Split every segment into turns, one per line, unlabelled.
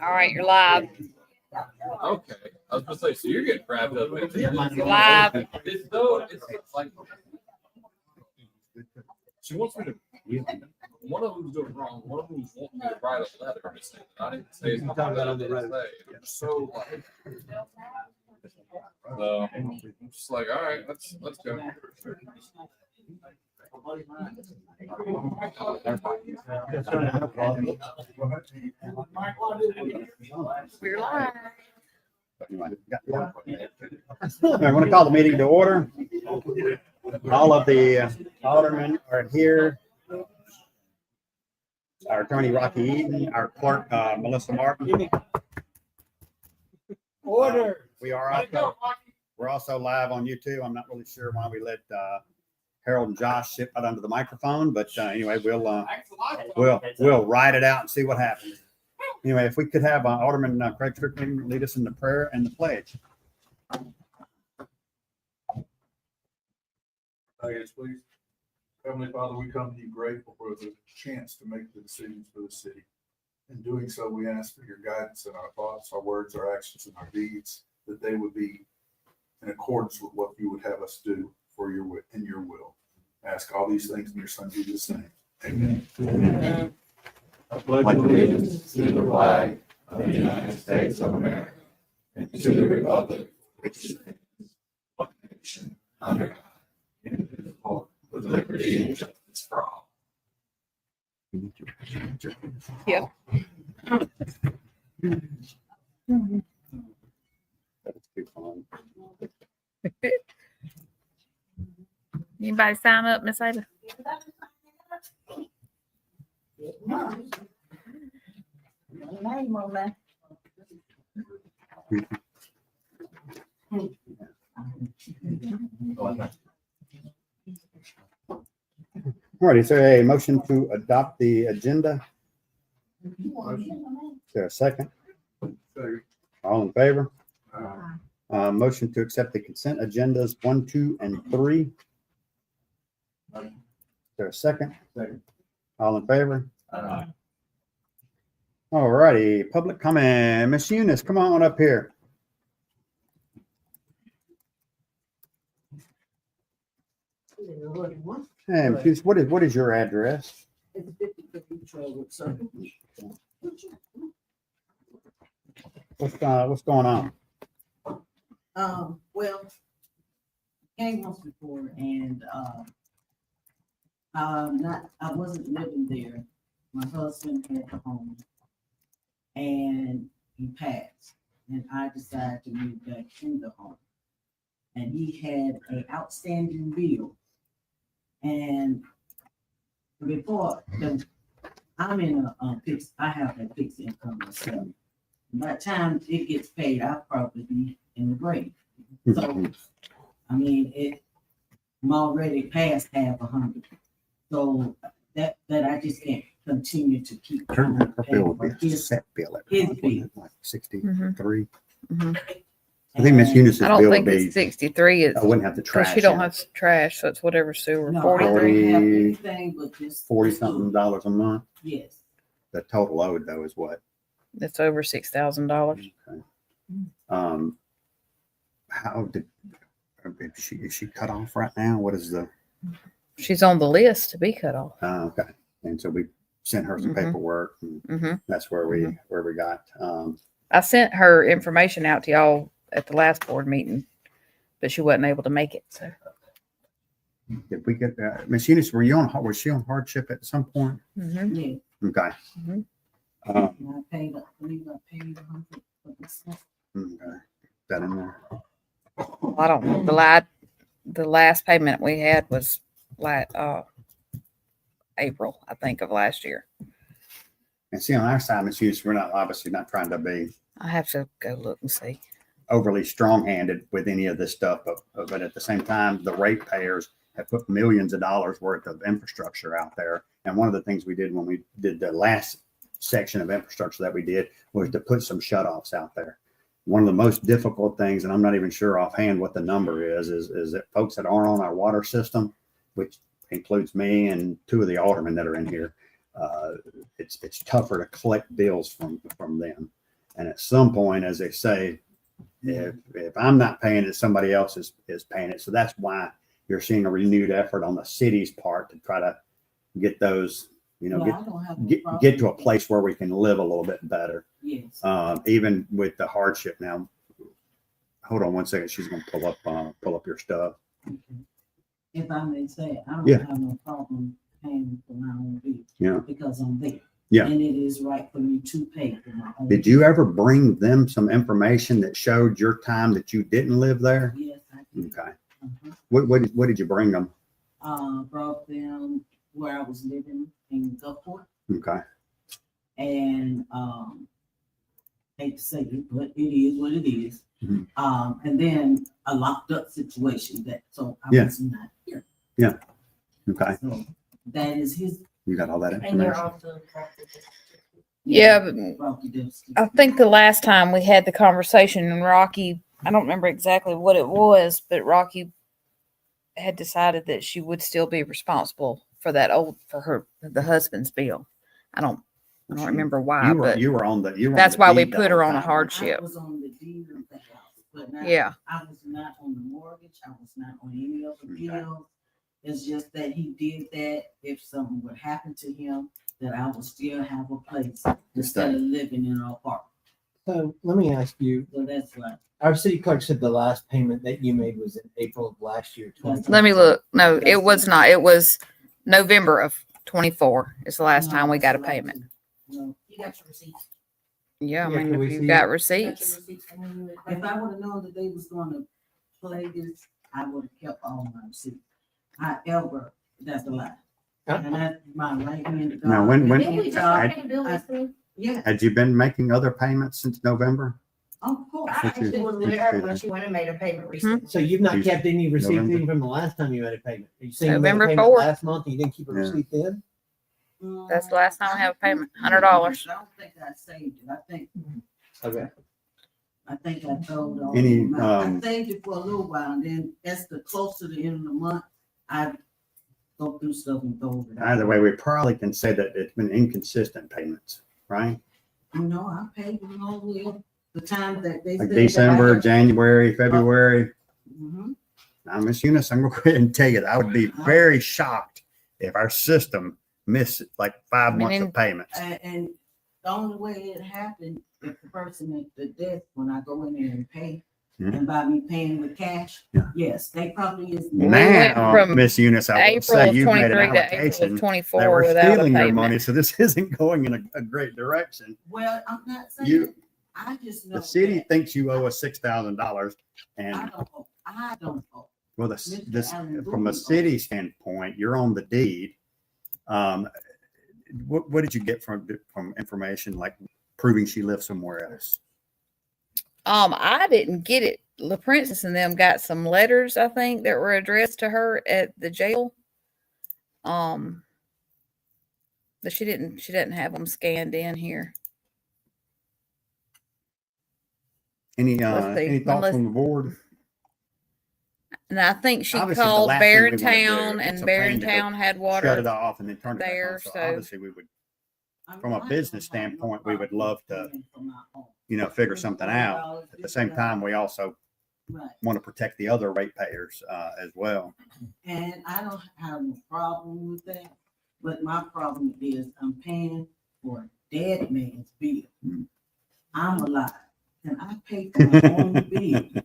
All right, you're live.
Okay. I was gonna say, so you're getting wrapped up in
You're live.
It's though, it's like she wants me to. One of them's doing wrong. One of them's wanting me to write a letter. And say, I didn't say it's not that I didn't say. So like, I'm just like, all right, let's go.
We're live.
I want to call the meeting to order. All of the aldermen are here. Our attorney Rocky Eaton, our clerk Melissa Martin.
Order.
We're also live on YouTube. I'm not really sure why we let Harold and Josh sit out under the microphone, but anyway, we'll write it out and see what happens. Anyway, if we could have Alderman Craig Strickland lead us in the prayer and the pledge.
Yes, please. Heavenly Father, we come to you grateful for the chance to make the decisions for the city. In doing so, we ask for your guidance in our thoughts, our words, our actions, and our deeds, that they would be in accordance with what you would have us do for your in your will. I ask all these things in your Son Jesus' name. Amen.
Amen.
I pledge allegiance to the flag of the United States of America and to the republic which stands one nation under God, indivisible, with liberty and justice for all.
Yep.
That's too fun.
Anybody sign up, Miss Ada?
Name on that.
All right, is there a motion to adopt the agenda? Is there a second? All in favor? Motion to accept the consent agendas 1, 2, and 3. Is there a second?
Second.
All in favor? All righty, public comment. Miss Eunice, come on up here. Hey, Miss Eunice, what is your address? What's going on?
Well, came once before and I wasn't living there. My husband had a home and he passed, and I decided to move back in the home. And he had an outstanding bill. And before I'm in a fixed, I have a fixed income myself. By the time it gets paid, I'll probably be in the grave. So, I mean, I'm already past half 100. So that I just can't continue to keep.
Her bill would be a
His
set bill.
his bill.
Like 63.
Mhm.
I think Miss Eunice's
I
bill
don't
would
think
be,
it's 63. It's
I wouldn't have to
because
trash
she don't
it.
have trash, so it's whatever sewer.
No, I
43.
don't have anything but just
40 something dollars a month.
Yes.
The total owed though is what?
That's over $6,000.
Okay. How did is she cut off right now? What is the
She's on the list to be cut off.
okay. And so we sent her some
Mhm.
paperwork and
Hmm.
that's where we got
I sent her information out to y'all at the last board meeting, but she wasn't able to make it. So
did we get Miss Eunice, was she on hardship at some point?
Mhm.
Yeah.
Okay.
Mhm.
And I paid, I believe I paid 100 for this one.
Okay. That in there.
Well, I don't know. The last payment we had was like April, I think, of last year.
And see, on our side, Miss Eunice, we're not obviously not trying to be
I have to go look and see.
overly strong-handed with any of this stuff, but at the same time, the ratepayers have put millions of dollars worth of infrastructure out there. And one of the things we did when we did the last section of infrastructure that we did was to put some shutoffs out there. One of the most difficult things, and I'm not even sure offhand what the number is that folks that aren't on our water system, which includes me and two of the aldermen that are in here, it's tougher to collect bills from them. And at some point, as they say, if I'm not paying it, somebody else is paying it. So that's why you're seeing a renewed effort on the city's part to try to get those, you know,
Yeah, I don't have no
get
problem
get to a
with that.
place where we can live a little bit better,
Yes.
even with the hardship. Now, hold on one second. She's going to pull up your stuff.
Okay. If I may say, I don't
Yeah.
have no problem paying for my own bill.
Yeah.
Because I'm there.
Yeah.
And it is right for me to pay for my own.
Did you ever bring them some information that showed your time that you didn't live there?
Yes, I did.
Okay.
Uh-huh.
What did you bring them?
Brought them where I was living in Gulfport,
Okay.
and hate to say it, but it is what it is.
Mhm.
And then a locked up situation that so I
Yeah.
was not here.
Okay.
So that is his
You got all that
And you're
information.
off the property.
Yeah, but
Rocky Dusty.
I think the last time we had the conversation and Rocky, I don't remember exactly what it was, but Rocky had decided that she would still be responsible for the husband's bill. I don't remember why, but
You were on the
that's why we
deed
put
the
her
whole
on a
time.
hardship.
I was on the deed of the house, but not,
Yeah.
I was not on the mortgage. I was not on any of the
Okay.
bills. It's just that he did that if something would happen to him, that I would still have a place instead of living in an apartment.
So let me ask you,
So that's why.
our city clerk said the last payment that you made was in April of last year.
Let me look. No, it was not. It was November of 24. It's the last time we got a payment.
No.
You got your receipts.
Yeah, I
Yeah,
mean,
can
if
we
you've
see
got
it?
You got
receipts.
your receipts from when you were-
If I would have known that they was gonna play this, I would have kept all my receipts. However, that's a lie. And that's my right hand.
Now, when-
Didn't we just pay the bill this thing?
Yeah,
Had you been making other payments since November?
of course.
I actually was there when she went and made a payment recently.
So you've not kept any receipts
November.
even from the last time you made a payment? Are you saying you made a
November
payment
4th.
last month and you didn't keep a
Yeah.
receipt then?
That's the last time I have a payment, $100.
I don't think I saved it.
Okay.
I think I told all.
Any,
of them. I saved it for a little while, and then as the close to the end of the month, I go through stuff and throw it. out.
Either way, we probably can say that it's been inconsistent payments, right?
You know, I paid them all with the time that they.
Like
said that I
December,
had-
January, February.
Mhm.
Now, Miss Eunice, I'm going to go ahead and tell you, I would be very shocked if our system missed like 5 months
mean,
of payments.
And the only way it happened, if the person at the desk, when I go in there and pay,
Mhm.
and by me paying with cash,
Yeah.
yes, they probably is.
We went
Now,
from
Miss Eunice, I will
April
say
of
you've made an
23 to April
allocation
of
that
24
we're
without a
stealing your money,
payment.
so this isn't going in a great direction.
Well, I'm not
You-
saying, I just know.
The city
that
thinks you owe us $6,000,
I
and
don't owe. I don't owe.
well,
Mr.
this
Allen
from a
Boone
city
owes.
standpoint, you're on the deed. What did you get from information like proving she lives somewhere else?
I didn't get it. La Princess and them got some letters, I think, that were addressed to her at the jail. But she didn't have them scanned in here.
Any
Let's see.
any thoughts
Unless-
from the board?
And I think she
Obviously, the
called
last thing we wanna do,
Barrontown,
it's
and
a pain to go
Barrontown had
Shut it
water.
off and then turn it back
there,
on. So
so-
obviously, we would,
I
From a
mean, I
business
don't have no
standpoint, we would love to,
problem paying for my own.
figure something out. At the same time, we also
Right.
want to protect the other ratepayers as well.
And I don't have no problem with that, but my problem is I'm paying for a dead man's bill.
Mm.
I'm alive, and I pay for my own bill.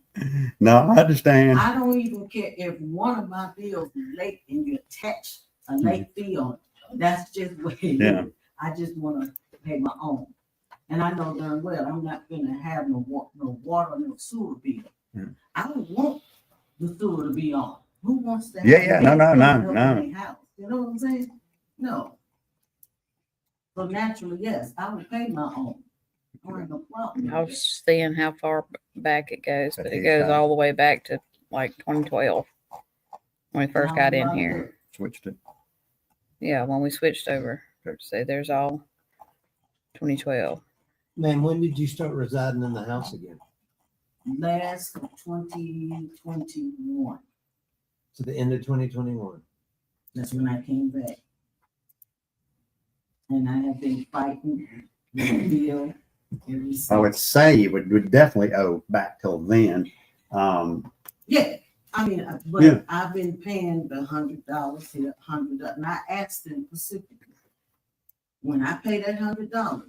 No, I understand.
I don't even care if one of my bills is late and you attach a late fee on it. That's just what it
Yeah.
is. I just wanna pay my own. And I know darn well, I'm not gonna have no water, no sewer bill.
Yeah.
I don't want the sewer to be on. Who wants that?
Yeah, no, no.
You know what I'm saying? No. So naturally, yes, I would pay my own. I don't have no problem.
I was seeing how far back it goes, but
That
it
is
goes
kind of-
all the way back to like 2012 when we first got in here.
Switched it.
Yeah, when we switched over. So there's all 2012.
Man, when did you start residing in the house again?
Last 2021,
To the end of 2021?
that's when I came back. And I have been fighting with the bill
I would say you would definitely owe back till then.
Yeah, I mean,
Yeah.
but I've been paying the $100 here, $100, and I asked them specifically. When I pay that $100,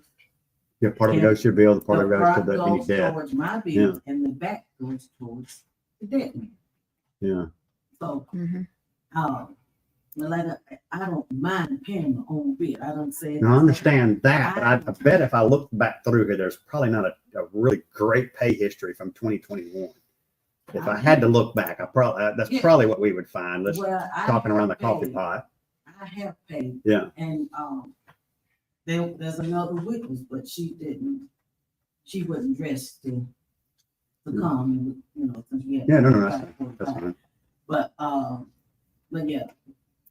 Yeah, part of it goes to your bill, part of
the
it goes to
front
the any
goes
debt.
towards my
Yeah.
bill, and the back goes towards the debt.
Yeah.
So,
Mhm.
but like, I don't mind paying my own bill. I don't say.
Now, I understand that, but I bet if I look back through here, there's probably not a really great pay history from 2021. If I had to look back, that's
Yeah.
probably what we would find. Let's
Well, I
talking around the
have
coffee
paid.
pot.
I have paid.
Yeah.
And, there's another witness, but she wasn't dressed to come, since we had.
Yeah, no, that's fine.
But yeah,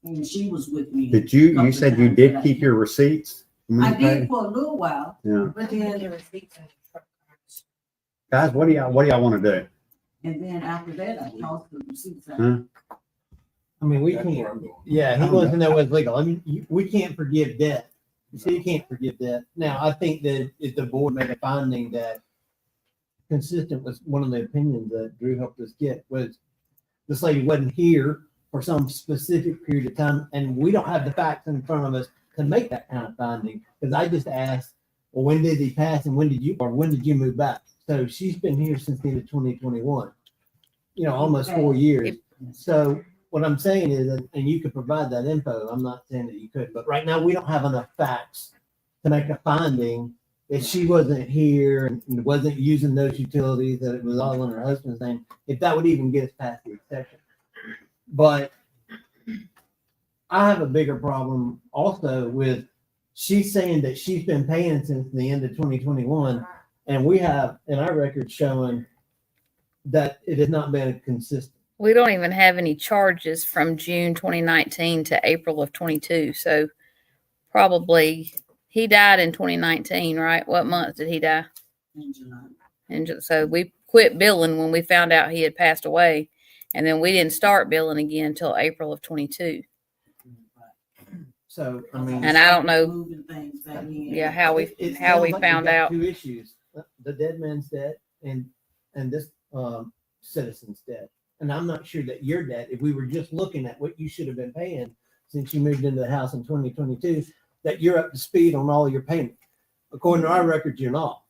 when she was with me.
Did you
couple
said you
times
did
that
keep your receipts? when you
I
paid?
did for a little while,
Yeah.
but then,
Guys, what do y'all want to do?
and then after that, I tossed the receipts out.
Huh?
I mean, we
That's where
can't,
I'm going.
yeah, he wants to know what's legal. I mean, we can't forgive debt. You see, you can't forgive debt. Now, I think that if the board made a finding that consistent with one of the opinions that Drew helped us get was this lady wasn't here for some specific period of time, and we don't have the facts in front of us to make that kind of finding. Because I just asked, well, when did he pass and when did you move back? So she's been here since the end of 2021, almost 4 years. So what I'm saying is, and you could provide that info, I'm not saying that you could, but right now we don't have enough facts to make a finding that she wasn't here and wasn't using those utilities, that it was all in her husband's name, if that would even get us past the exception. But I have a bigger problem also with she's saying that she's been paying since the end of 2021, and we have in our record showing that it has not been consistent.
We don't even have any charges from June 2019 to April of 22. So probably he died in 2019, right? What month did he die?
In July.
And so we quit billing when we found out he had passed away. And then we didn't start billing again until April of 22.
So, I mean.
And I don't know,
Moving things back in.
yeah, how we
It
how we
sounds like
found
we've got
out.
two issues: the dead man's debt and this citizen's debt. And I'm not sure that your debt, if we were just looking at what you should have been paying since you moved into the house in 2022, that you're up to speed on all your payments. According to our records, you're not.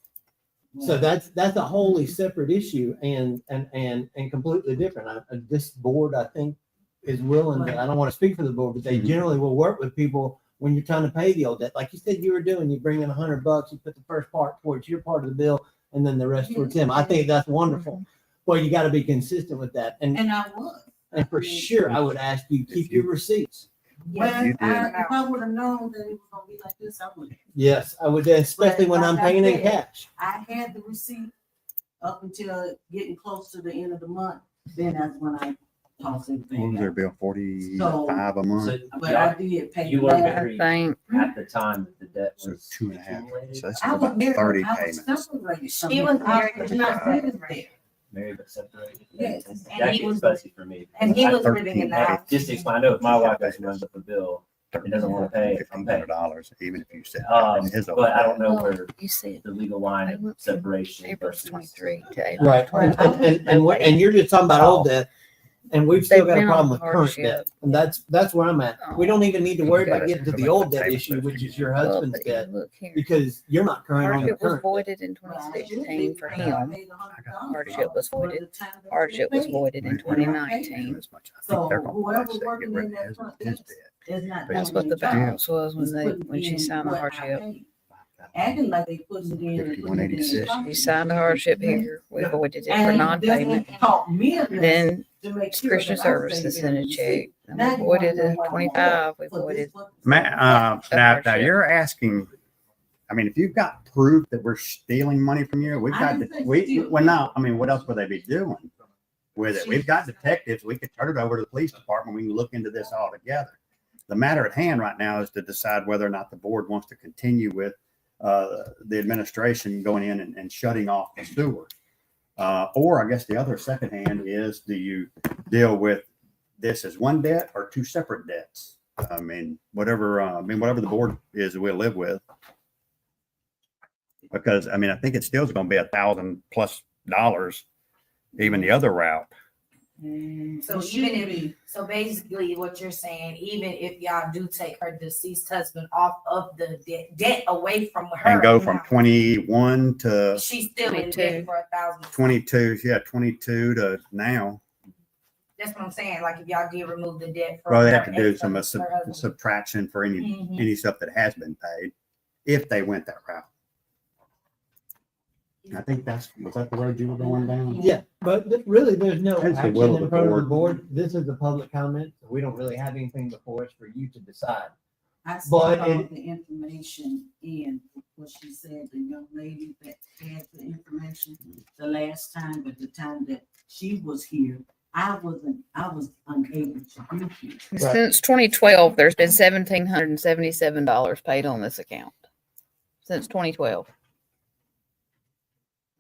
So that's a wholly separate issue and completely different. This board, I think, is willing to, I don't want to speak for the board, but they generally will work with people when you're trying to pay the old debt. Like you said you were doing, you bring in $100, you put the first part towards your part of the bill and then the rest towards him. I think that's wonderful. Well, you got to be consistent with that. And
I was.
for sure, I would ask you, keep your receipts.
Well,
You did.
if I would have known that it was gonna be like this, I would.
Yes, I would, especially when I'm paying in cash.
I had the receipt up until getting close to the end of the month. Then that's when I tossed
What was
everything
their
out.
bill? 45 a month.
So
But I did pay.
you
the
were
last-
I
married
think
at the time that the debt
So
was
2.5.
accumulated?
So that's
I was
about
married,
30
I was
payments.
separated.
She was married,
I was
but
not
not
living there.
Married but separated.
Yes.
And
That
he
gets
was-
fussy for me.
And he
I-
was living in the house.
Just to explain, I know if my wife goes and runs up a bill, it doesn't want to pay, I'm paying.
$1,500, even if you said his
But I don't know
Well,
where
you said
the legal line
I went
of
from
separation
April
versus.
23 to April.
Right. And you're just talking about old debt. And we've still got a
They've been
problem
on
with current
hardship.
debt. And that's where I'm at. We don't even need to worry about getting to the old debt issue, which is your
Well,
husband's
but
debt,
look here.
because you're not current on the
Hardship was
current.
voided in 2016 for him. Hardship was voided. Hardship was voided in 2019.
So whoever working in that front desk is not.
That's what the balance was when she signed the hardship.
Acting like they put it in. and put it in
5186.
the
She signed the hardship here. We voided it for
And
non-payment.
this taught me a lesson
Then
to make sure
Christian
that I
Services
stay
sent a
in
check. And
Now
we
you wanna
voided
know
it
why I'm
25. We
for this
voided.
purpose.
Now,
hardship.
you're asking, I mean, if you've got proof that we're stealing money from you, we've
I
got,
didn't say
we,
steal.
well, no, I mean, what else would they be doing with it? We've got detectives. We could turn it over to the police department. We can look into this all together. The matter at hand right now is to decide whether or not the board wants to continue with the administration going in and shutting off the sewer. Or I guess the other second hand is, do you deal with this as one debt or two separate debts? I mean, whatever the board is, we'll live with. Because, I mean, I think it still is gonna be $1,000+ even the other route.
So even if, so basically what you're saying, even if y'all do take her deceased husband off of the debt away from her.
And go from
now,
21 to
she's still in
22.
debt for 1,000.
22, yeah, 22 to now.
That's what I'm saying, like if y'all did remove the debt. from
Well, they have
her
to do
ex-
some
her husband.
subtraction for
Mhm.
any stuff that has been paid, if they went that route. I think was that the road you were going down?
Yeah, but really, there's no
That's the
action
will of
in
the
front of the
board.
board. This is a public comment. So we don't really have anything before us for you to decide.
I sent
But
all
it-
the information in, what she said, the young lady that had the information the last time, but the time that she was here, I was unable to be here.
Since 2012, there's been $1,777 paid on this account. Since 2012.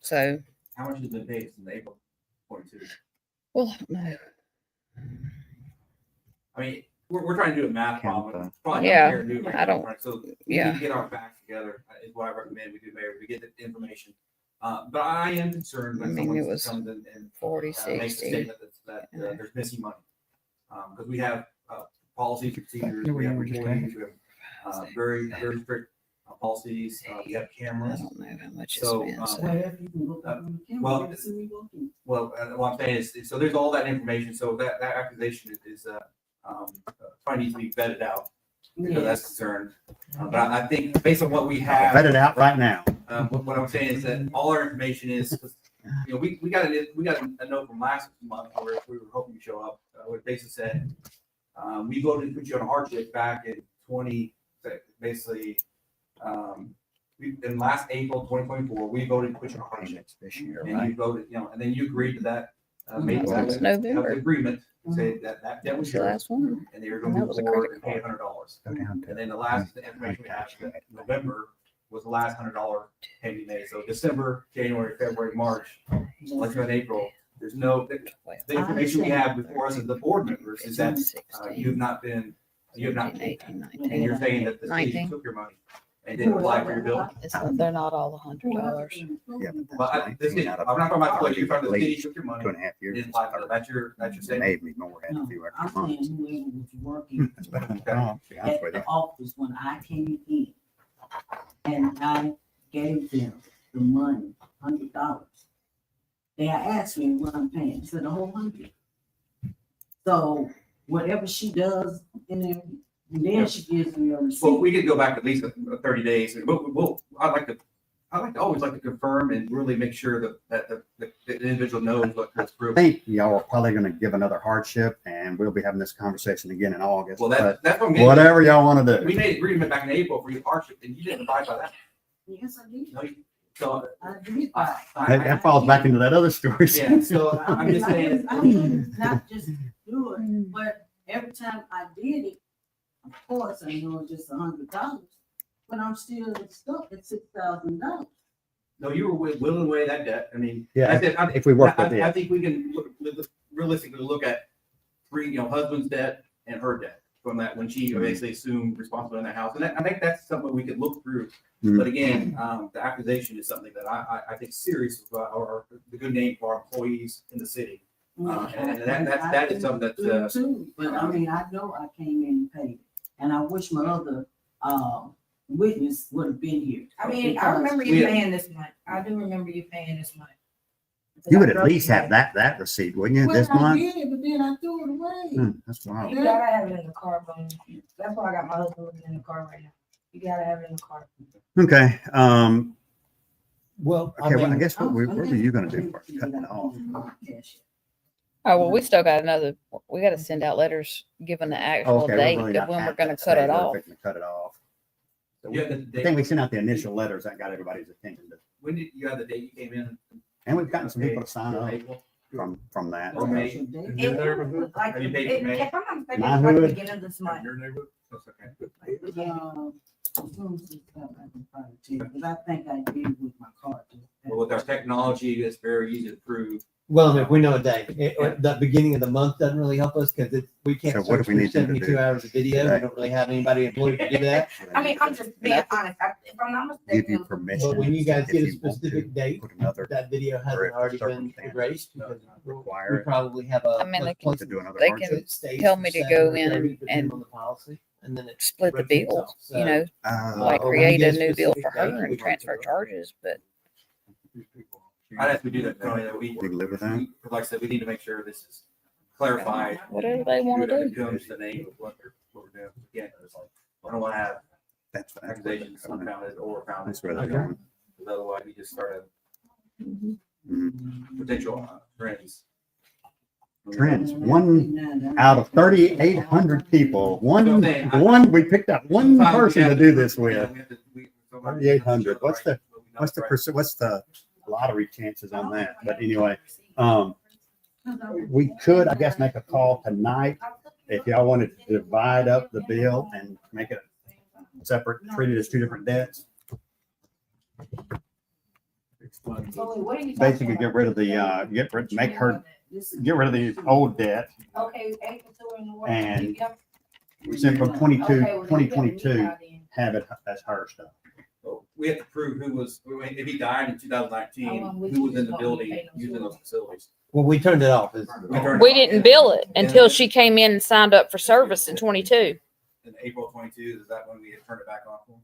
So,
How much has been paid since April 22?
well, I don't know.
I mean, we're trying to do a math problem. It's probably not
Yeah,
fair to do it right
I
now,
don't-
right? So we
yeah.
need to get our facts together, is what I recommend we do, Mayor, we get the information. But I am concerned
I
when
mean,
someone
it was
comes in and
40,
makes a
60.
statement that there's missing money. Because we have policies, procedures, we have employees, we have very, very strict policies, we have
I
cameras.
don't know how much
So,
it's been. So.
Well, if you can look up on the camera,
well,
you can see me working.
Well, what I'm saying is, so there's all that information, so that accusation is probably needs to be vetted out, because that's
Yes.
concerned. But I think based on what we have.
Vet it out right now.
What I'm saying is that all our information is, you know, we got a note from last month where we were hoping to show up, where it basically said, we voted to put you on a hardship back in basically, in last April 2024, we voted to put you on a hardship.
This year,
And
right?
you voted, you know, and then you agreed to that, made
Well,
that
it's
that
November.
agreement, say that
That
was
was the
yours,
last one.
and they were
And
gonna
that
move
was a
forward
credit
and pay
card.
$100.
Go down to.
And then the last information we have, that November was the last $100 payment made. So December, January, February, March, like in April, there's no, the information we have before us as the board members is that you have not paid.
18, 19,
And you're saying that the city
19.
took your money and didn't apply for your bill.
They're not all $100.
Yeah, but
But
that's
the city,
19
I'm
out of
not talking about the you're talking about the city
least
took your money,
2.5 years.
didn't apply for it. That's your
It
statement.
made me more had a
No,
few
I'm
extra months.
saying whoever was working
That's better than that, to be honest
at
with you.
the office when I came in. And I gave them the money, $100. They asked me what I'm paying, I said the whole 100. So whatever she does, and then she gives me a
Well,
receipt.
we could go back at least 30 days. I'd like to always like to confirm and really make sure that the individual knows what's
I
approved.
think y'all are probably gonna give another hardship, and we'll be having this conversation again in August.
Well,
but
that's what I'm getting.
whatever y'all wanna
We
do.
made agreement back in April for your hardship and you didn't abide by that.
Yes, I did.
No, so
I did.
That falls back into that other story.
yeah, so I'm just saying.
I didn't not just do it, but every time I did it, of course, I know it's just $100, but I'm still stuck at $6,000.
No, you were willing away that debt. I mean,
Yeah,
I
if we work with
I
it.
think we can realistically look at husband's debt and her debt from that when she basically assumed responsibility in that house. And I think that's something we could look through.
Mhm.
But again, the accusation is something that I think serious about the good name for our employees in the city. And that is something that,
Do too, but I mean, I know I came in and paid, and I wish my other, witness would have been here.
I mean, I
because-
remember you paying this month. I do remember you paying this month.
You would at least have that receipt, wouldn't you, this
Well, I
month?
did, but then I threw it away.
That's wild.
You gotta have it in the car, but that's why I got my husband looking in the car right now. You gotta have it in the car.
Okay,
Well,
okay, well, I
mean,
guess what were you gonna do for it? Cut it off?
Oh, well, we still got we got to send out letters giving the actual
Okay,
date
we're really
of
not
when we're
at
going to
that
cut
stage.
it
We're
off.
fixing to cut it off. So
you
we-
had the
I think
date,
we sent out the initial letters that got everybody's attention,
when did you have the date you came in?
and we've gotten some people to sign up
April?
from that.
Or May?
It was like,
Have you paid for May?
if I'm not mistaken,
My
it was like the
hood.
beginning of this month.
Your neighborhood?
That's okay.
Because I think I did with my card.
But with our technology, it's very easy to prove
Well, I mean, if we know a day, the beginning of the month doesn't really help us because we can't
So what
search
do we
for
need them to
72
do?
hours of video. We don't really have anybody employed to do that.
I mean, I'm just being honest. If I'm not
Give you
mistaken,
permission.
But when you guys
if
get a
you want to,
specific date,
Put another,
that video
Or
hasn't
if the
already been
circumstances
erased because
require
we
it.
probably have a.
I mean, they
a
can-
place
to do another
they
hardship.
can
that stays
tell
for
me to
7
go
or
in
30, depending
and
on the policy, and then it
split the
rotates
bill,
off.
you know, like
when you
create
get
a
a
new bill for
specific
her
date, we
and transfer
can-
charges, but
I'd have to do that, Tony, that we.
You can live with that?
Like I said, we need to make sure this is clarified.
whatever they want to
Who
do.
Comes the name of what we're doing. Again, it's like, I don't want to have
That's
accusations unfounded or founded.
That's where they're going.
Because otherwise we just start
Mhm.
Mhm.
a potential trends.
Trends, one out of 3,800 people, one, we picked out one
Sometimes we
person
have
to do this with.
we have to- we-
3,800. What's the what's the lottery chances on that? But anyway, we could, I guess, make a call tonight if y'all wanted to divide up the bill and make it separate, treat it as two different debts. Basically, get rid of the, make her, get rid of the old debt.
Okay, April 2 in the water.
And
Yep.
Send from
Okay, well, you better meet
2022,
out then.
have it as her stuff.
We have to prove who was, if he died in 2019, who was in the building using those facilities.
Well, we turned it off.
We didn't bill it until she came in and signed up for service in 22.
In April 22, is that when we had turned it back on? for him?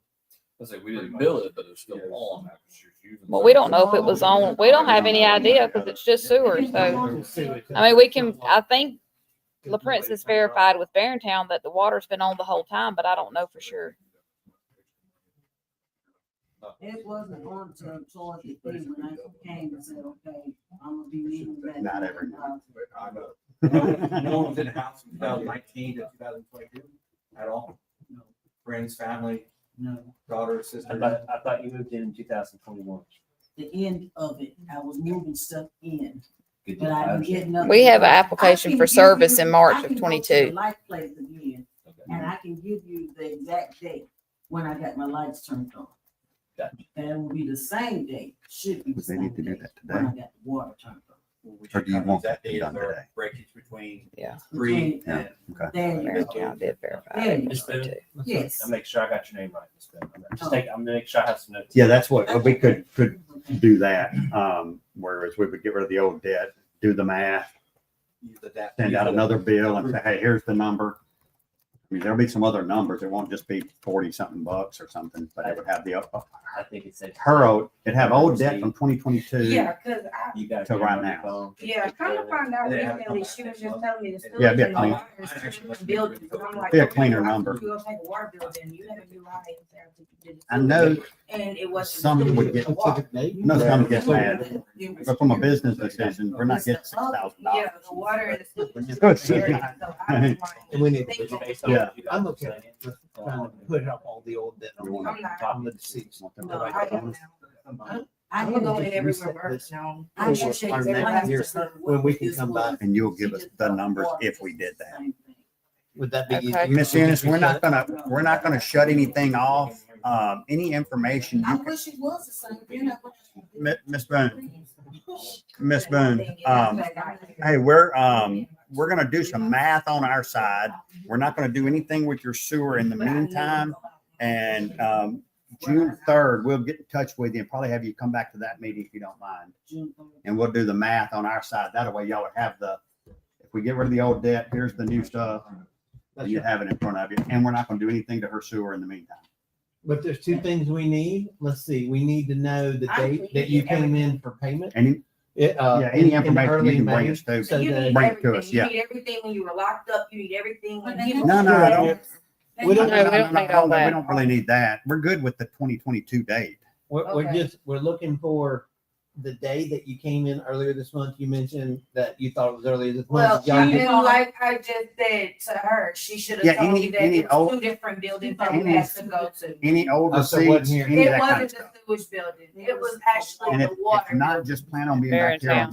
I say we didn't bill it, but it's still on after she's using.
Well, we don't know if it was on. We don't have any idea because it's just sewer. So, I mean, we can, I think La Prince has verified with Barrontown that the water's been on the whole time, but I don't know for sure.
It wasn't on to towards the thing when I came and said, okay, I'm gonna be meeting that.
Not every
No one was in the house from 2019 to 2022 at all?
No.
Friends, family,
No,
daughter, sister?
I thought you moved in 2021.
the end of it, I was moving stuff in, but I didn't get nothing.
We have an
I
application
can
for
give
service
you-
in March
I
of
can go to
22.
the Light place again, and I can give you the exact date when I got my lights turned on.
Gotcha.
And it will be the same date, should be the
But they
same
need to do
date
that
when I
today.
got the water turned on.
Or do you want
that
that to be
date
done
of our
today?
breakage between
Yeah.
3
Between-
and
There you go.
Barrontown did verify
There
it.
you
Miss Boone?
Yes.
I'll make sure I got your name right. Miss Boone. I'm gonna make sure I have some notes.
Yeah, that's what, we could do that. Whereas we would get rid of the old debt, do the math,
use the DAP.
send out another bill and say, hey, here's the number. I mean, there'll be some other numbers. It won't just be 40 something bucks or something, but it would have the,
I think it's safe.
her old, it'd have old debt from 2022.
Yeah, cause I,
You guys.
to
get it
right
on your
now.
phone.
yeah, kind of find out
They have
recently,
to
she
come
was
back
just
next
telling me the
Yeah,
sewage
be a
and the
clean-
water is different buildings. And I'm like,
Be a
okay,
cleaner
why
number.
don't you go take a water bill then? You haven't been lying.
I know
And it wasn't.
some would get, no, some get mad,
It was-
but from a business decision, we're not getting $6,000.
Yeah, the water is.
Good.
So I was
And we need
like,
to-
thinking-
Based on
Yeah.
what you guys
I'm
were
okay
saying.
with trying to put up all the old debt.
We want
I'm not.
on the deceased.
Want them
No,
to
I
write
don't
down.
know.
I
I'm
can
going in every
reset
reverse
this
now.
I
for
should check
our
their
next year,
lights to see
when we
what
can
this
come
was.
back.
And you'll give us the numbers if we did that.
Same thing.
Would that be easy?
Okay.
Miss Ennis, we're not gonna shut anything off. Any information
I
you can,
wish it was the same thing.
Miss Boone, Miss Boone, hey, we're gonna do some math on our side. We're not gonna do anything with your sewer in the meantime. And, June 3rd, we'll get in touch with you and probably have you come back to that meeting if you don't mind. And we'll do the math on our side. That way y'all would have if we get rid of the old debt, here's the new stuff. And you have it in front of you. And we're not gonna do anything to her sewer in the meantime.
But there's two things we need. Let's see, we need to know the
I
date
think
that you came in for payment.
Any,
Yeah,
any information you can bring us to.
So
You
that-
need
Bring it to
everything.
us, yeah.
You need everything when you were locked up. You need everything. when you-
No, no, I don't.
We don't-
No, we don't need all that.
We don't really need that. We're good with the 2022 date.
We're
Okay.
we're looking for the day that you came in earlier this month. You mentioned that you thought it was earlier this
Well,
month. Y'all
even
did-
like I just said to her, she should
Yeah,
have told
any-
me that
any
it's
old-
two different buildings that we
any-
had to go to.
Any old
Oh, so it wasn't
receipts,
here.
any of
It
that kind of
wasn't
stuff.
the sewage building. It was actually
And
the
if
water.
not,
building.
just plan on being back here on
I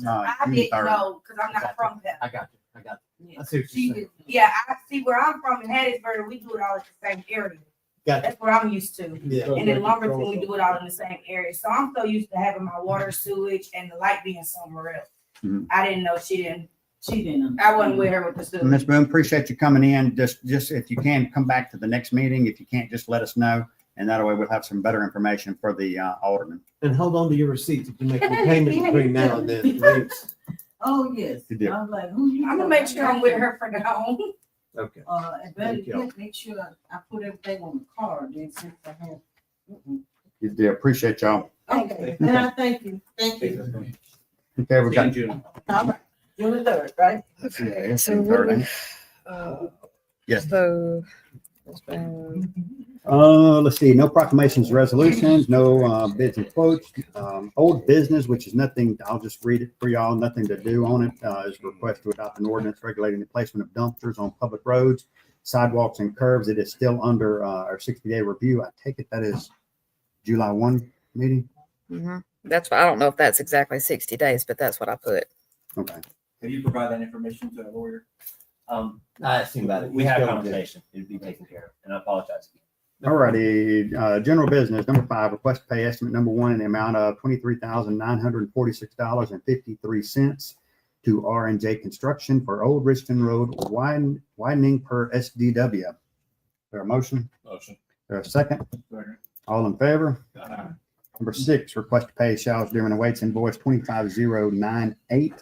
June
didn't
3rd.
know, cause I'm not from
I
Pembroke.
got you. I
Yeah.
see what you're saying.
Yeah, I see where I'm from in Hattiesburg, we do it all at the same area.
Got
That's where I'm used to.
Yeah.
And in Lumberton, we do it all in the same area. So I'm so used to having my water, sewage, and the light being somewhere else.
Mhm.
I didn't know she didn't,
She didn't.
I wasn't with her with the student.
Ms. Boone, appreciate you coming in. Just if you can, come back to the next meeting. If you can't, just let us know. And that way we'll have some better information for the alderman.
And hold on to your receipts if you make any payments between now and then, please.
Oh, yes.
Good deal.
I was like, who you?
I'm gonna make sure I'm with her for now.
Okay.
And better
Thank you.
yet, make sure I put everything on the card, then since I have.
Good deal. Appreciate y'all.
Okay, and I thank you, thank you.
Okay, we've got.
June.
All right, June the 3rd, right?
Yeah,
So
June
what
3rd,
do
ain't
we-
it?
Uh,
Yes.
So. it's been-
Let's see, no proclamations, resolutions, no bids and quotes. Old business, which is nothing, I'll just read it for y'all, nothing to do on it, is request to adopt an ordinance regulating the placement of dumpsters on public roads, sidewalks and curbs. It is still under our 60-day review. I take it that is July 1 meeting?
Mhm. That's why I don't know if that's exactly 60 days, but that's what I put.
Okay.
Can you provide that information to the lawyer?
I asked him about it.
We
He's
had a
going to-
conversation. It'd be taken care of, and I apologize.
Alrighty, general business, number 5, request to pay estimate number 1 in the amount of $23,946.53 to R&J Construction for Old Richton Road widening per SDW. There a motion?
Motion.
There a second? All in favor? Number 6, request to pay Shaw's Dearman and Waits invoice 25098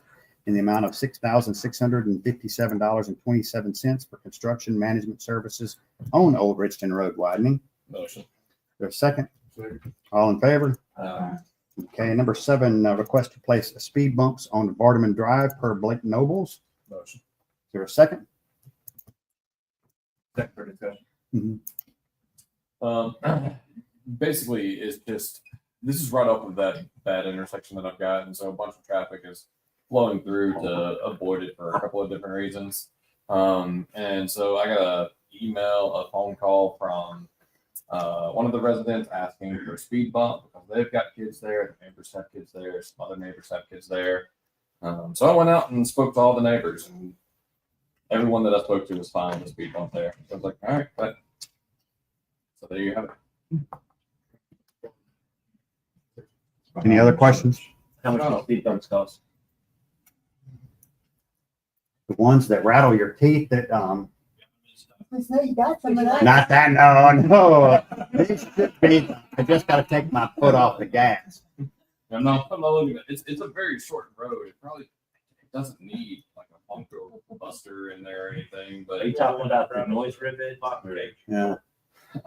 in the amount of $6,657.27 for construction management services on Old Richton Road widening.
Motion.
There's a second.
Second.
All in favor? Okay, number 7, request to place speed bumps on Vardaman Drive per Blake Nobles.
Motion.
Is there a second?
Second for discussion.
Basically, it's just, this is right off of that bad intersection that I've got, and so a bunch of traffic is flowing through to avoid it for a couple of different reasons. And so I got a email, a phone call from one of the residents asking for a speed bump because they've got kids there, the neighbors have kids there, some other neighbors have kids there. So I went out and spoke to all the neighbors, and everyone that I spoke to was fine with a speed bump there. So I was like, all right, but so there you have it.
Any other questions?
How much do speed bumps cost?
The ones that rattle your teeth that,
You got some of that?
not that, no. These should be, I just gotta take my foot off the gas.
I'm not looking at it. It's a very short road. It probably doesn't need like a bunker buster in there or anything, but
Are you talking about the noise rivet?
Yeah.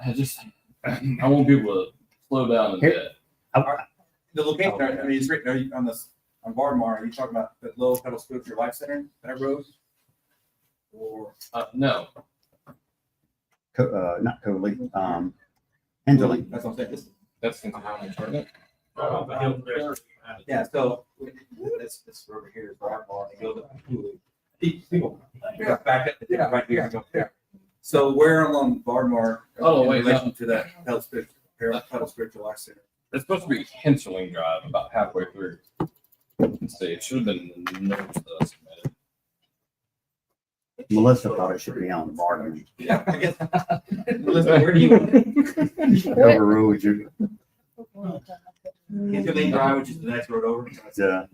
I just I won't be able to slow down a bit.
The location, I mean, it's written, are you on this, on Vardmar, are you talking about the Low Pedal Spiritual Life Center, that road? Or,
No,
Not Coley, Enderlin.
that's what I'm saying, this,
that's in County Tournament.
yeah, so, this over here is Vardmar, it goes up to Cooley. People, yeah, back up, yeah, right here, go there. So where along Vardmar?
Oh,
in
wait, no.
relation to that Pedal Spiritual Life Center?
It's supposed to be Hinterling Drive, about halfway through. Let's see, it should have been in the notes that I submitted.
Melissa thought it should be on Vardaman.
Yeah, I guess. Melissa, where do you,
Overruled you.
Interlane Drive, which is the next road over?
Yeah.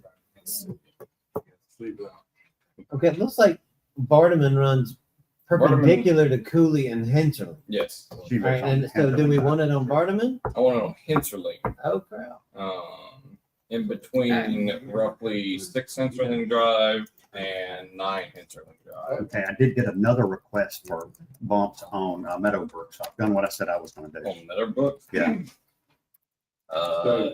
Okay, it looks like Vardaman runs perpendicular to Cooley and Hinterland.
Yes,
She
All right,
lives on
and so do we want it on Vardaman?
I want it on Hinterling.
Oh, crap.
In between roughly 6 Hinterling Drive and 9 Hinterling Drive.
Okay, I did get another request for bumps on Meadowbrook, so I've done what I said I was gonna do.
On Meadowbrook?
Yeah.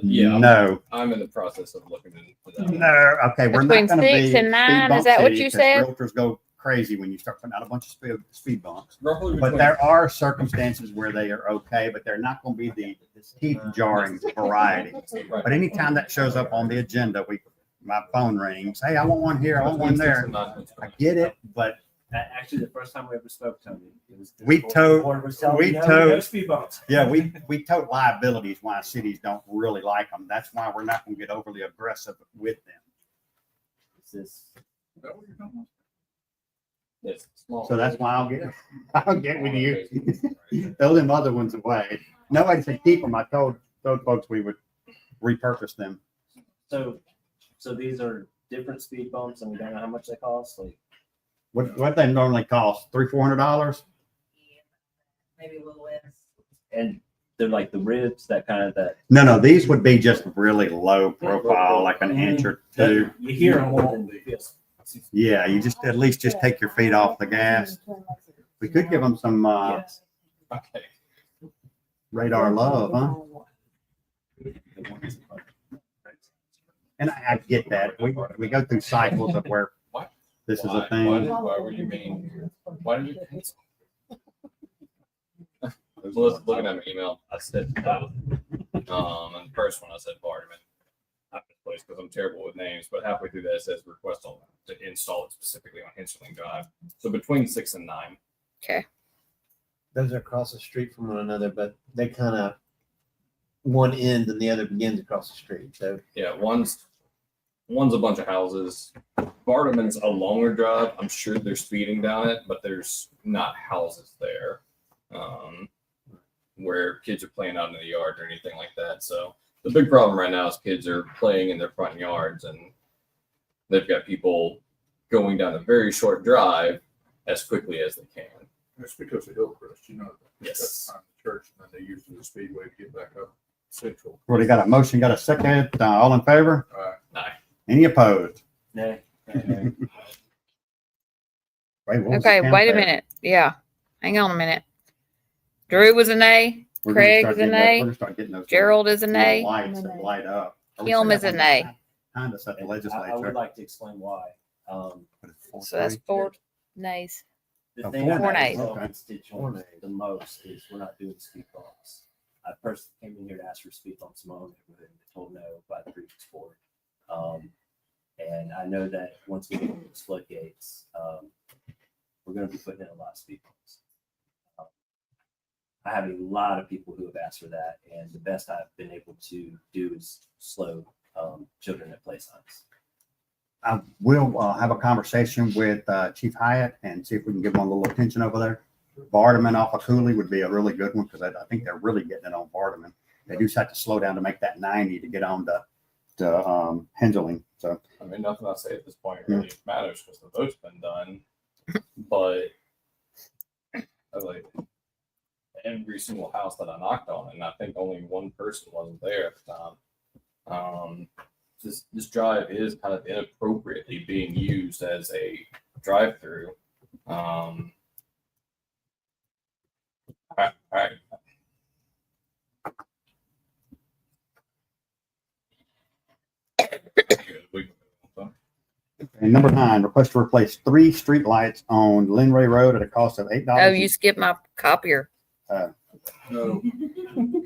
Yeah,
No,
I'm in the process of looking into that.
no, okay, we're
Between
not gonna be.
6 and
speed
9,
bump
is that what
city,
you
'cause
said?
Realtors go crazy when you start putting out a bunch of speed bumps.
Roughly
But
between-
there are circumstances where they are okay, but they're not gonna be the teeth jarring variety.
Right.
But anytime that shows up on the agenda, my phone rings, hey, I want one here, I want one
Between 6
there.
and 9
I
Hinterling.
get it, but
Actually, the first time we ever spoke, Tony, it was.
We towed- we
No
towed-
speed bumps.
yeah, we tote liabilities why cities don't really like them. That's why we're not gonna get overly aggressive with them.
This is-
Is that what you're talking about? Yes, small.
So that's why I'll get with you. Throw them other ones away. Nobody said keep them. I told folks we would repurpose them.
So these are different speed bumps and we don't know how much they cost? Like,
What they normally cost, $300-$400?
Maybe a little less.
and they're like the ribs, that kind of that.
No, these would be just really low profile, like an inch or two.
You hear them more than you feel.
Yeah, you just at least just take your feet off the gas. We could give them some
Yes.
Okay.
radar love, huh? And I get that. We go through cycles of where
What?
this is a
Why
thing.
would you mean? Why did you cancel? I was looking at my email. I said, and the first one I said Barterman. I misplaced because I'm terrible with names, but halfway through that it says request to install it specifically on Hinchling Drive. So between 6 and 9.
Okay.
Those are across the street from one another, but they kind of one ends and the other begins across the street. So
Yeah, one's a bunch of houses. Barterman's a longer drive. I'm sure they're speeding down it, but there's not houses there where kids are playing out in the yard or anything like that. So the big problem right now is kids are playing in their front yards, and they've got people going down a very short drive as quickly as they can.
That's because of Hillcrest, you know. that.
Yes.
That's behind the church, and then they use the speedway to get back up Central.
Already got a motion, got a second. All in favor?
Aye.
Any opposed?
Nay.
Wait, what was the
Okay,
count
wait a
there?
minute. Yeah. Hang on a minute. Drew was a nay.
We're gonna
Craig
start
is a
getting those-
nay.
We're gonna start getting those.
Gerald is a
little
nay.
Lights that light up. Are we
Kim
set
is a
up on
nay.
that Kind of set the
I would
legislature.
like to explain why.
So that's 4 nays.
The
Oh,
thing
four
I
nays.
tell
Okay.
constituents the most is we're not doing speed bumps. I personally came in here to ask for speed bumps in my own neighborhood and told no by the previous board. And I know that once we get those floodgates, we're going to be putting in a lot of speed bumps. I have a lot of people who have asked for that, and the best I've been able to do is slow children at play signs.
I will have a conversation with Chief Hyatt and see if we can give them a little attention over there. Barterman off of Cooley would be a really good one because I think they're really getting it on Barterman. They do have to slow down to make that 90 to get on to Hengeling. So
I mean, nothing I say at this point really matters because the vote's been done. But like every single house that I knocked on, and I think only one person wasn't there at the time. This drive is kind of inappropriately being used as a drive-through. All right.
and number 9, request to replace 3 street lights on Linray Road at a cost of $8.
Oh, you skipped my copier.
No,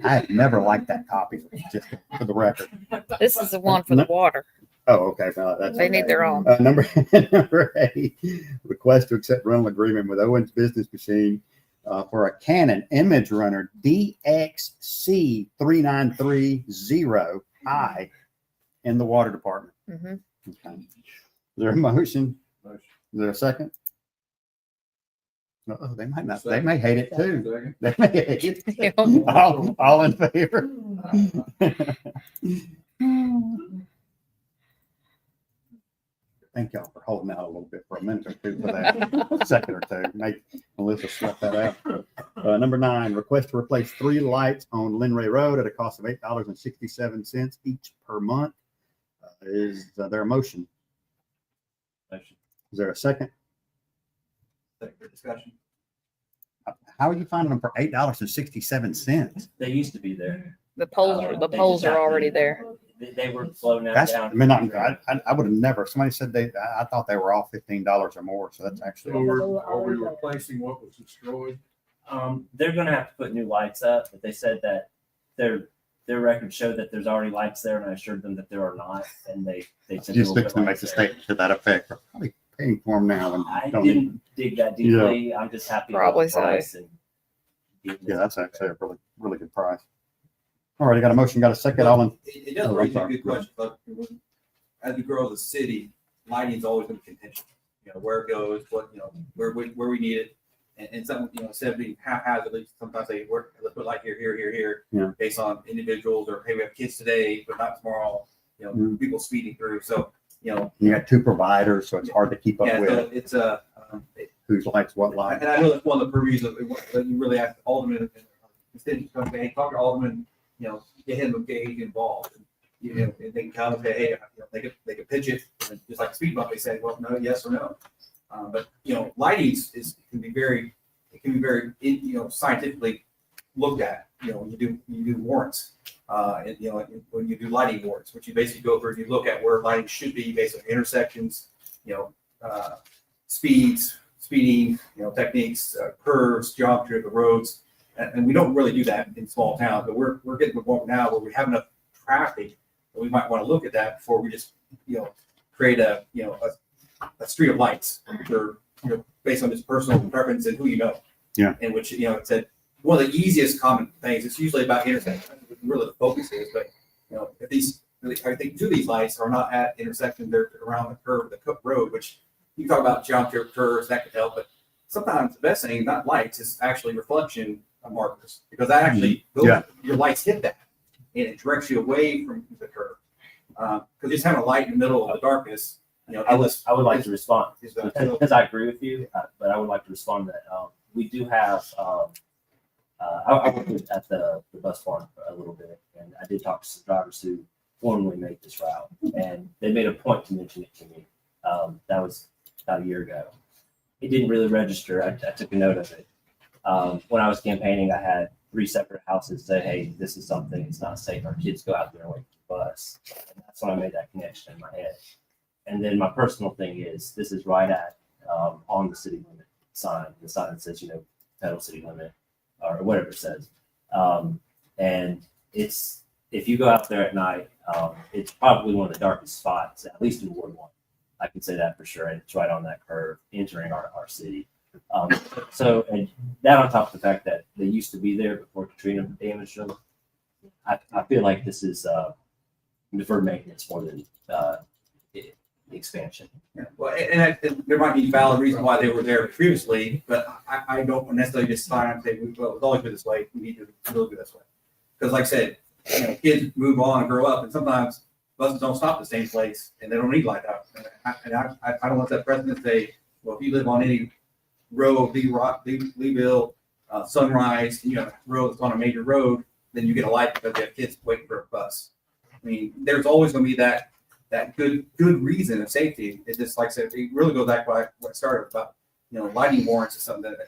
I have never liked that copy, just for the record.
This is the one for the water.
Oh, okay. Well, that's
They need
okay.
their own.
Number 8, request to accept rental agreement with Owens Business Machine for a Canon Image Runner DXC3930i in the water department.
Mhm.
Okay. Is there a motion?
Motion.
Is there a second? Uh-oh, they might not. They may hate it too.
second.
They may hate it. All in favor? Thank y'all for holding out a little bit for a minute or two for that second or two. Make Melissa sweat that out. Number 9, request to replace 3 lights on Linray Road at a cost of $8.67 each per month. Is there a motion?
Motion.
Is there a second?
Second for discussion.
How are you finding them for $8.67?
They used to be there.
The poles are already there.
They were floating out
That's, I
down.
mean, I would have never, somebody said I thought they were all $15 or more. So that's
So
actually,
are we replacing what was destroyed?
They're gonna have to put new lights up, but they said that their records show that there's already lights there, and I assured them that there are not, and they said.
just
they will
fixing
put
to make
lights
the
there.
statement to that effect. We're probably paying for them now. And
I
don't even-
didn't dig that deeply. I'm just happy
Probably
about the
so.
price and getting
Yeah,
this.
that's actually a really, really good price. All right, I got a motion, got a second, all in.
It does
Oh, I'm
raise a
sorry.
good question, but as we grow as a city, lighting is always going to be contingent. You know, where it goes, what, you know, where we need it. And some, you know, instead of being haphazardly, sometimes they work, let's put light here,
Yeah.
based on individuals or, hey, we have kids today, but not tomorrow, you know,
Mhm.
people speeding through. So you know,
You got two providers, so it's hard to keep up
yeah,
with
so it's a,
whose lights what light.
and I know that's one of the purviews of what you really ask Alderman, instead of just going, hey, talk to Alderman, you know, get him involved. You know, and they can come and say, hey, you know, they could pitch it, and just like speed bump, they say, well, no, yes or no. But, you know, lighting can be very, you know, scientifically looked at, you know, when you do warrants. And, you know, when you do lighting warrants, which you basically go through and you look at where lighting should be based on intersections, you know, speeding, you know, techniques, curves, geometry of the roads. And we don't really do that in small towns, but we're getting to the point now where we have enough traffic that we might want to look at that before we just, you know, create a street of lights for, you know, based on just personal preference and who you know.
Yeah.
In which, you know, it's one of the easiest common things. It's usually about intersections. Really the focus is, but, you know, if these, I think two of these lights are not at intersections, they're around the curve of the Cook Road, which you talk about geometry of curves, that could help, but sometimes the best thing, not lights, is actually reflection markers, because that actually, your lights hit that, and it directs you away from the curve. Because just having a light in the middle of the darkness, you know,
I would like to respond
is
because I agree with you, but I would like to respond that we do have. I worked at the bus barn for a little bit, and I did talk to some drivers who formally make this route, and they made a point to mention it to me. That was about a year ago. It didn't really register. I took a note of it. When I was campaigning, I had 3 separate houses say, "Hey, this is something. It's not safe. Our kids go out there and wait for the bus." And that's when I made that connection in my head. And then my personal thing is, this is right at on the city limit sign, the sign that says, you know, Pedal City Limit or whatever it says. And it's, if you go out there at night, it's probably one of the darkest spots, at least in Ward 1. I can say that for sure. And it's right on that curve entering our city. So, and that on top of the fact that they used to be there before Katrina damaged them, I feel like this is deferred maintenance more than expansion.
Yeah, well, and there might be valid reason why they were there previously, but I don't necessarily just sign and say, well, it's always been this way. We need to still be this way. Because, like I said, you know, kids move on and grow up, and sometimes buses don't stop at the same place, and they don't need light out. And I don't want that precedent to say, well, if you live on any road, Leeville, Sunrise, you know, road that's on a major road, then you get a light because you have kids waiting for a bus. I mean, there's always going to be that good reason of safety. It just, like I said, it really goes back to what started about, you know, lighting warrants is something that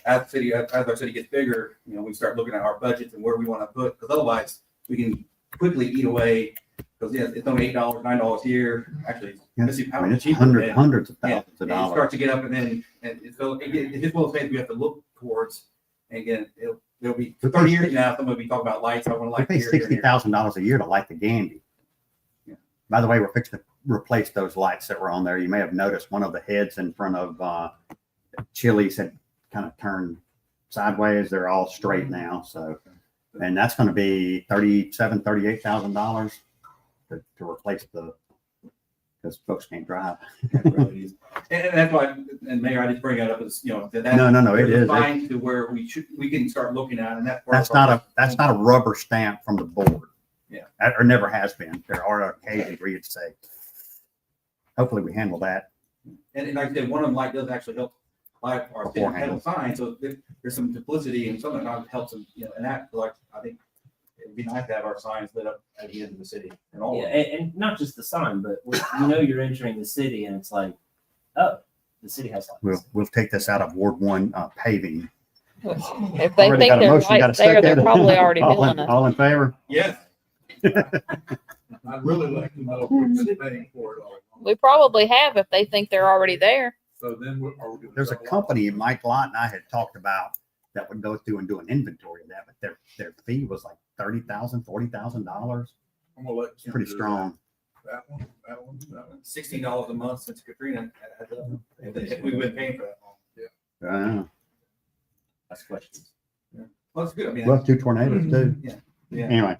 as our city gets bigger, you know, we start looking at our budgets and where we want to put, because otherwise we can quickly eat away, because it's only $8, $9 here. Actually, let's see how much
it's
cheaper.
hundreds of thousands of
And you
dollars.
start to get up, and then it's one of those things we have to look towards. And again, it'll be 30 years now, someone will be talking about lights. I want to
We
light
pay
here, here, here.
$60,000 a year to light the Gandy.
Yeah.
By the way, we're fixing to replace those lights that were on there. You may have noticed one of the heads in front of Chili's had kind of turned sideways. They're all straight now. So, and that's going to be $38,000 to replace because folks can't drive.
And that's why, and Mayor, I just bring that up as, you know, that
No, it
there's a
is.
fine to where we can start looking at, and
That's not a rubber stamp from the board.
Yeah.
Or never has been. There are occasions where you'd say, hopefully we handle that.
And like I said, one of them light does actually help light our pedal sign, so there's some duplicity and something that helps them, you know, and that, like, I think it'd be nice to have our signs lit up at the end of the city and all.
Yeah, and not just the sign, but you know you're entering the city, and it's like, oh, the city has lights.
We'll take this out of Ward 1 paving.
If they
Already
think
got a
there's
motion, got a
lights there, they're
second.
probably already
All
doing
in-
it.
All in favor?
Yes.
I'd really like to know who's paying for it all.
We probably have if they think they're already there.
So then are we gonna?
There's a company Mike Lott and I had talked about that would go through and do an inventory of that, but their fee was like $30,000, $40,000.
I'm gonna let Kim
Pretty
do
strong.
That one.
$16 a month since Katrina adds up. If we've been paying for that long.
Uh,
That's questions.
Well, it's good. I mean,
well, 2 tornadoes too.
yeah.
Anyway,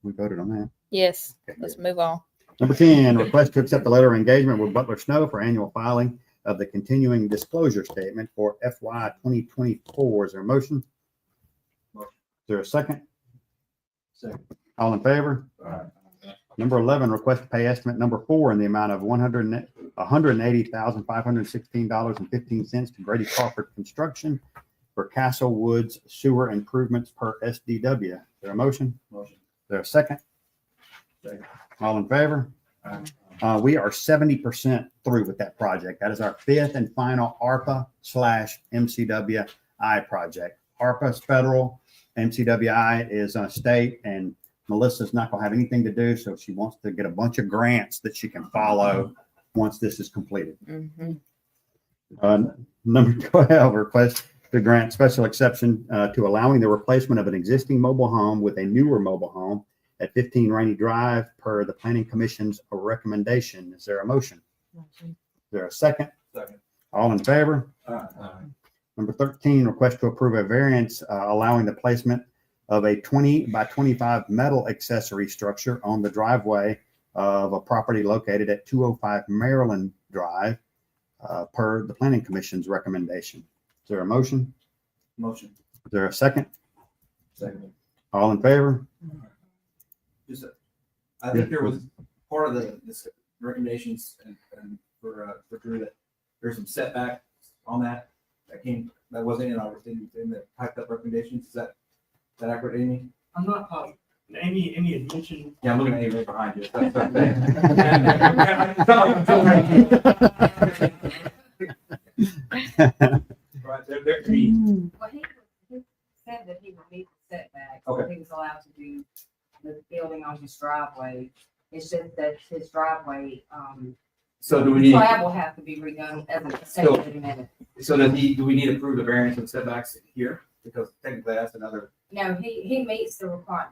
we voted on that.
Yes.
Okay,
Let's move on.
Number 10, request to accept the letter of engagement with Butler Snow for annual filing of the continuing disclosure statement for FY 2024. Is there a motion? Is there a second?
Second.
All in favor? Number 11, request to pay estimate number 4 in the amount of $180,516.15 to Grady Crawford Construction for Castle Woods sewer improvements per SDW. Is there a motion?
Motion.
Is there a second?
Second.
All in favor? We are 70% through with that project. That is our 5th and final ARPA/MCWI project. ARPA is federal, MCWI is state, and Melissa's not going to have anything to do, so she wants to get a bunch of grants that she can follow once this is completed.
Mhm.
Number 12, request to grant special exception to allowing the replacement of an existing mobile home with a newer mobile home at 15 Rainy Drive per the Planning Commission's recommendation. Is there a motion? Is there a second?
Second.
All in favor?
Aye.
Number 13, request to approve a variance allowing the placement of a 20 by 25 metal accessory structure on the driveway of a property located at 205 Maryland Drive per the Planning Commission's recommendation. Is there a motion?
Motion.
Is there a second?
Second.
All in favor?
Just, I think there was part of this recommendations and for Drew that there's some setback on that wasn't in the typed up recommendations. Is that accurate, Amy?
I'm not positive. Amy had mentioned.
Yeah, I'm looking at Amy right behind you. Right, there,
Well, he said that he would meet the setbacks.
Okay.
He was allowed to do the building on his driveway. It's just that his driveway,
so do we need,
slab will have to be redone as a statement in a minute.
so do we need to approve the variance of setbacks here? Because technically that's another,
No, he meets the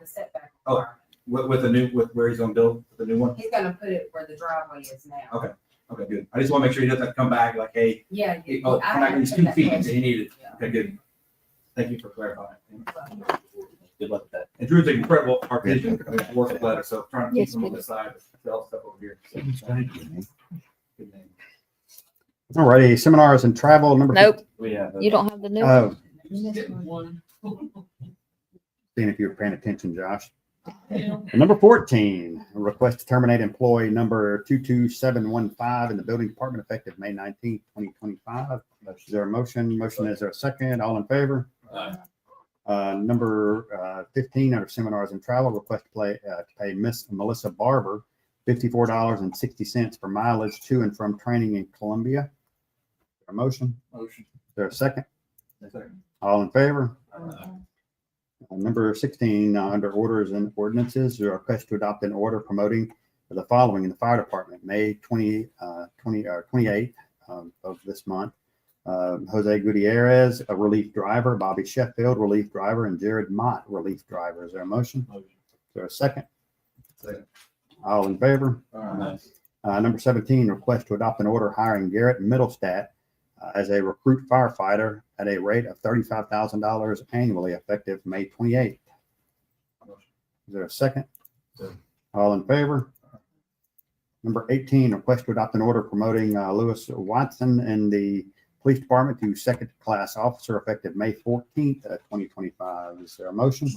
setback
Oh.
requirement.
with where he's gonna build the new one?
He's gonna put it where the driveway is now.
Okay. Okay, good. I just wanna make sure he doesn't come back like, hey,
Yeah.
oh,
I
come back, he's
understood
2
that
feet,
question.
and he needed.
Yeah.
Okay, good. Thank you for clarifying.
Good luck with that.
And Drew's an incredible artisan, works with letters, so trying to keep
Yes,
him on
we
the side, sell stuff over here. So, good name.
All righty, seminars and travel number.
Nope,
We have.
you don't have the new.
Oh,
One.
seeing if you were paying attention, Josh. Number 14, a request to terminate employee number 22715 in the building department effective May 19th, 2025. Is there a motion? Motion, is there a second? All in favor? Number 15, under seminars and travel, request to pay Miss Melissa Barber $54.60 for mileage to and from training in Columbia. Is there a motion?
Motion.
Is there a second?
Second.
All in favor? Number 16, under orders and ordinances, a request to adopt an order promoting the following in the fire department, May 28th of this month. Jose Gutierrez, a relief driver, Bobby Sheffield, relief driver, and Jared Mott, relief driver. Is there a motion? Is there a second?
Second.
All in favor?
Nice.
Number 17, request to adopt an order hiring Garrett Middlestat as a recruit firefighter at a rate of $35,000 annually effective May 28th. Is there a second?
Second.
All in favor? Number 18, request to adopt an order promoting Lewis Watson in the police department to second class officer effective May 14th, 2025. Is there a motion?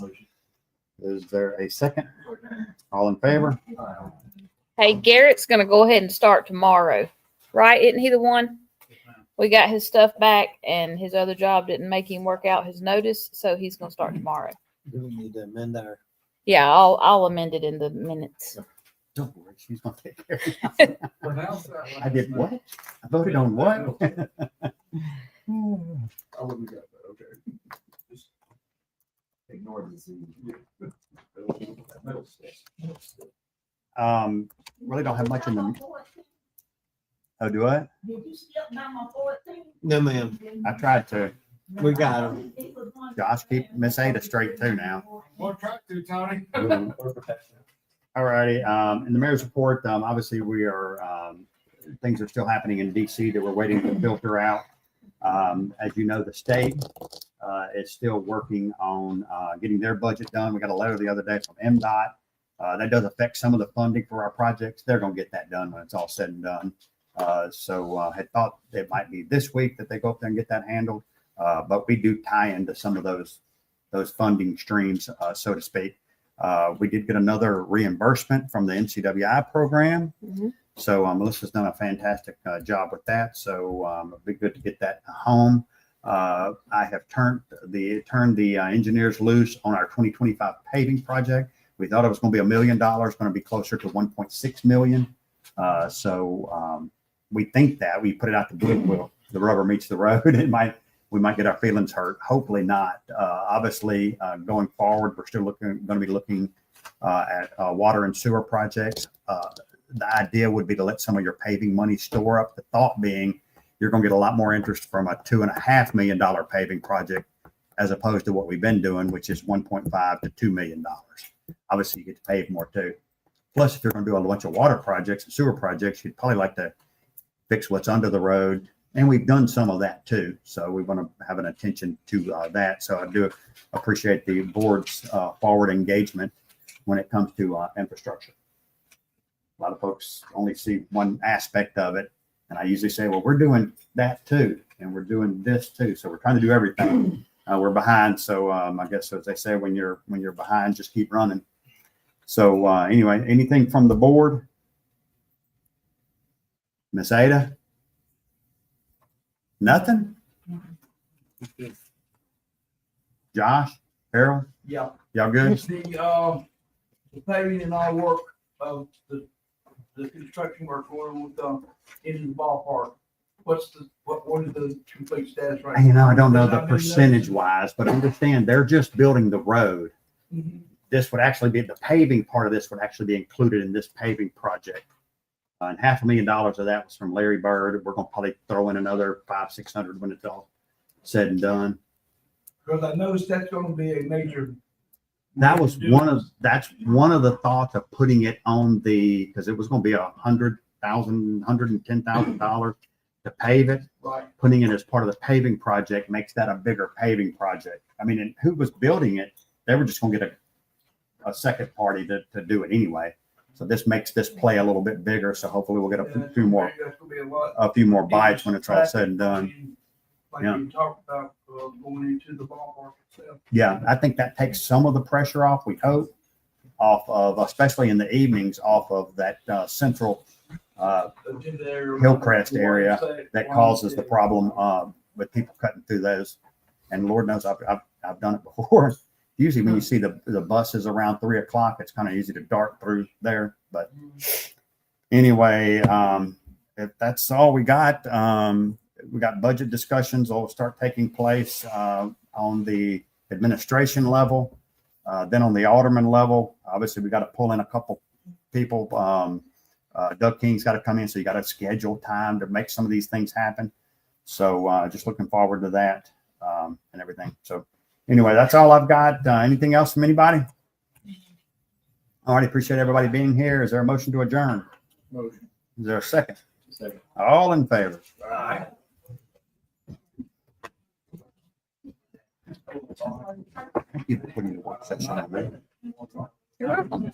Is there a second? All in favor?
Hey, Garrett's gonna go ahead and start tomorrow, right? Isn't he the one? We got his stuff back and his other job didn't make him work out his notice, so he's gonna start tomorrow.
Do we need to amend our?
Yeah, I'll amend it in the minutes.
Don't worry, she's gonna take care of it. I did what? I voted on what?
I wouldn't have got that, okay. Just ignore the Z.
Really don't have much in the. Oh, do I?
Did you skip number 14?
No, ma'am.
I tried to.
We got him.
Josh, keep Miss Ada straight too now.
One track to Tony.
All righty. In the mayor's report, obviously we are, things are still happening in DC that we're waiting to filter out. As you know, the state is still working on getting their budget done. We got a letter the other day from MDOT. That does affect some of the funding for our projects. They're going to get that done when it's all said and done. So had thought it might be this week that they go up there and get that handled. But we do tie into some of those funding streams, so to speak. We did get another reimbursement from the NCWI program.
Mhm.
So Melissa's done a fantastic job with that. So it'd be good to get that home. I have turned the engineers loose on our 2025 paving project. We thought it was going to be $1 million, going to be closer to 1.6 million. We think that we put it out the bid, well, the rubber meets the road. We might get our feelings hurt. Hopefully not. Obviously, going forward, we're still going to be looking at water and sewer projects. The idea would be to let some of your paving money store up. The thought being you're going to get a lot more interest from a $2.5 million paving project as opposed to what we've been doing, which is $1.5 to $2 million. Obviously, you get to pave more too. Plus, if you're going to do a bunch of water projects and sewer projects, you'd probably like to fix what's under the road. And we've done some of that too. So we want to have an attention to that. So I do appreciate the board's forward engagement when it comes to infrastructure. A lot of folks only see one aspect of it. And I usually say, well, we're doing that too. And we're doing this too. So we're trying to do everything. We're behind. So I guess as they say, when you're behind, just keep running. So anyway, anything from the board? Miss Ada? Nothing? Josh, Harold,
Yeah.
y'all good?
The paving and all work of the construction work going with, into the ballpark. What is the complete status right now?
You know, I don't know the percentage wise, but understand they're just building the road.
Mhm.
This would actually be, the paving part of this would actually be included in this paving project. And $500,000 of that was from Larry Bird. We're going to probably throw in another 500-600 when it's all said and done.
Because I noticed that's gonna be a major.
That's one of the thoughts of putting it on because it was going to be $110,000 to pave it.
Right.
Putting it as part of the paving project makes that a bigger paving project. I mean, and who was building it? They were just going to get a second party to do it anyway. So this makes this play a little bit bigger. So hopefully we'll get a few more bites when it's all said and done.
Like
Yeah.
you talked about, going into the ballpark itself.
Yeah, I think that takes some of the pressure off, we hope, off of, especially in the evenings, off of that central Hillcrest area that causes the problem with people cutting through those. And Lord knows I've done it before. Usually when you see the buses around 3 o'clock, it's kind of easy to dart through there. But anyway, if that's all we got, we got budget discussions will start taking place on the administration level. Then on the alderman level, obviously we got to pull in a couple people. Doug King's got to come in, so you got to schedule time to make some of these things happen. So just looking forward to that and everything. So anyway, that's all I've got. Anything else from anybody? All right, appreciate everybody being here. Is there a motion to adjourn?
Motion.
Is there a second? Second. All in favor?
Aye.
Thank you for putting the work session on.
You're welcome.